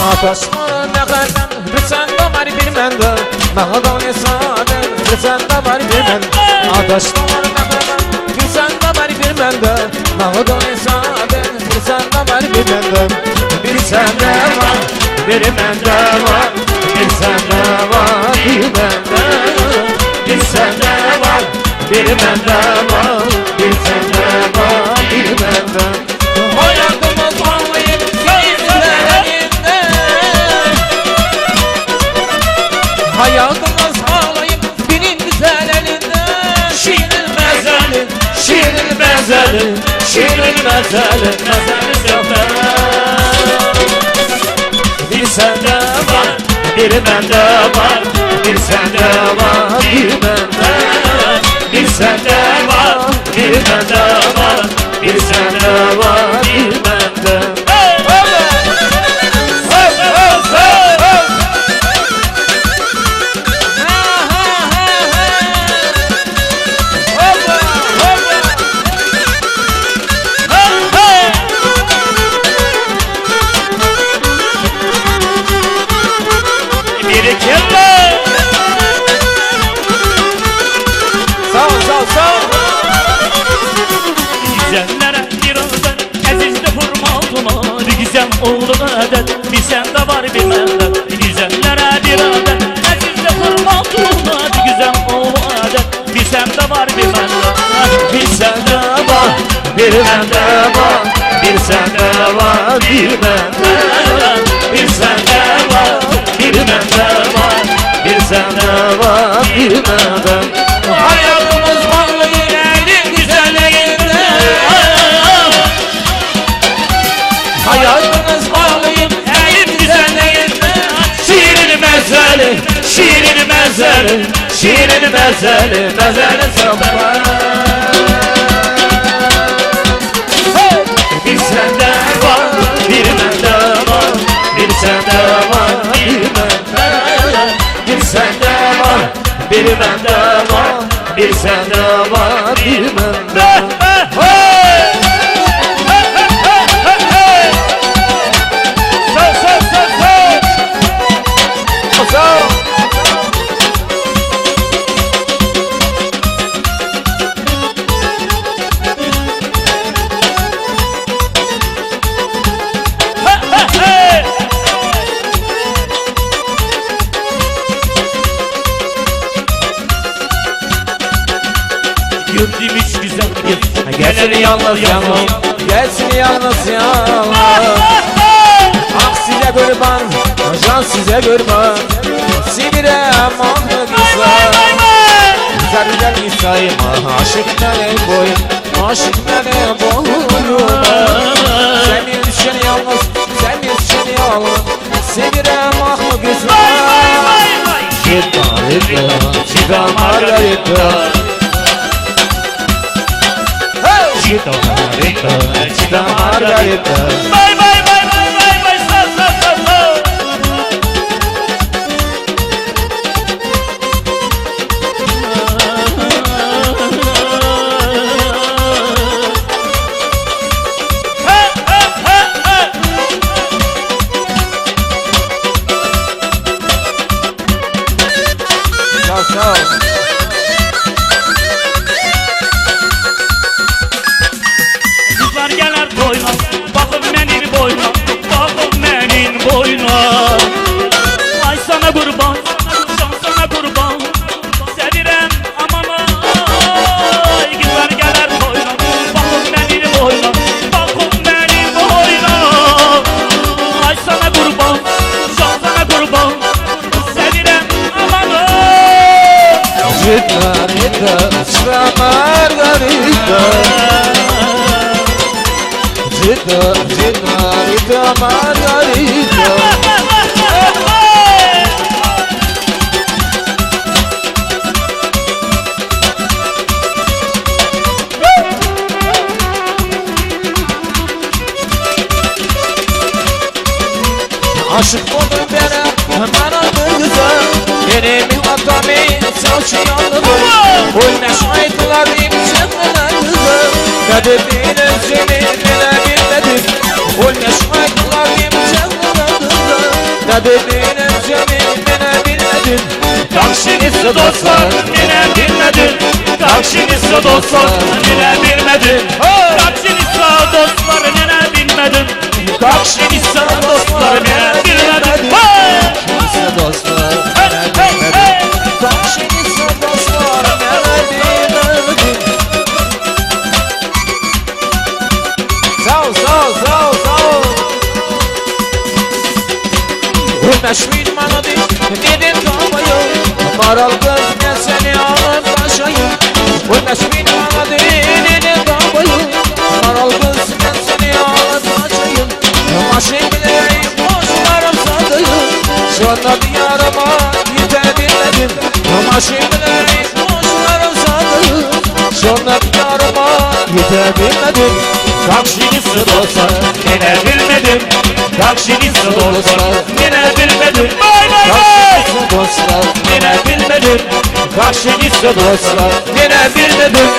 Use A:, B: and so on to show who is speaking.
A: Ataşmanın ne kadar bir sende var bir bende. Nağdan hesabın bir sende var bir bende. Ataşmanın ne kadar bir sende var bir bende. Nağdan hesabın bir sende var bir bende. Bir sende var bir bende var. Bir sende var bir bende. Bir sende var bir bende var. Bir sende var bir bende. Hayatımız anlayıp gözlerinde. Hayatımız ağlayıp benim güzel elinde. Şiirin mezeli, şiirin mezeli, şiirin mezeli, mezeli sefer. Bir sende var, bir bende var. Bir sende var, bir bende. Bir sende var, bir bende var. Bir sende var, bir bende.
B: Güzellere bir özel ezizli hurmatına. Bir güzel oğlu ödet bir sende var bir bende. Güzellere bir özel ezizli hurmatına. Bir güzel oğlu ödet bir sende var bir bende.
A: Bir sende var, bir bende var. Bir sende var, bir bende. Bir sende var, bir bende var. Bir sende var, bir bende. Hayatımız bağlı yüreğin güzelliğinde. Hayatımız bağlı yüreğin güzelliğinde. Şiirin mezeli, şiirin mezeli, şiirin mezeli, mezeli sabah. Bir sende var, bir bende var. Bir sende var, bir bende. Bir sende var, bir bende var. Bir sende var, bir bende.
B: Gördüğüm hiç güzel bir
A: Gelsin yalnız yalnız, gelsin yalnız yalnız. Ah size kurban, can size kurban. Sivire mahmı güzel. Zerreden İsa'yıma aşık benim boyum, aşık benim boyum. Senin için yalnız, senin için yalnız. Sivire mahmı güzel. Çita margarita, çita margarita. Chita margarita, chita margarita.
B: Bay bay bay bay bay bay sa sa sa sa.
A: Sağ sağ.
B: Kızlar gelir boyuna, bakın benim boyuna, bakın benim boyuna. Ay sana kurban, can sana kurban, sevirem aman ay. Kızlar gelir boyuna, bakın benim boyuna, bakın benim boyuna. Ay sana kurban, can sana kurban, sevirem aman ay.
A: Chita margarita. Chita, chita margarita. Aşık oldum bana güzel. Benim atamı çalışıyandı bu. Oyna şahitler imkanlar güzel. Ne dediğiniz seni bile bilmedim. Oyna şahitler imkanlar güzel. Ne dediğin Cemil beni bilmedin.
B: Takşinisi dostlar yine bilmedin. Takşinisi dostlar yine bilmedin. Takşinisi dostlar yine bilmedin. Takşinisi dostlar yine bilmedin.
A: Takşinisi dostlar beni bilmedin. Takşinisi dostlar beni bilmedin. Sağ ol, sağ ol, sağ ol, sağ ol. Ölmeşmin bana dedin kafayı. Maral kız ben seni alıp taşayım. Ölmeşmin bana dedin kafayı. Maral kız ben seni alıp taşayım. Maşin bileyim boşlarım satayım. Sonra diyarıma gidebilmedim. Maşin bileyim boşlarım satayım. Sonra diyarıma gidebilmedim.
B: Takşinisi dostlar yine bilmedim. Takşinisi dostlar yine bilmedim. Bay bay bay.
A: Takşinisi dostlar
B: Yine bilmedim.
A: Takşinisi dostlar yine bilmedim.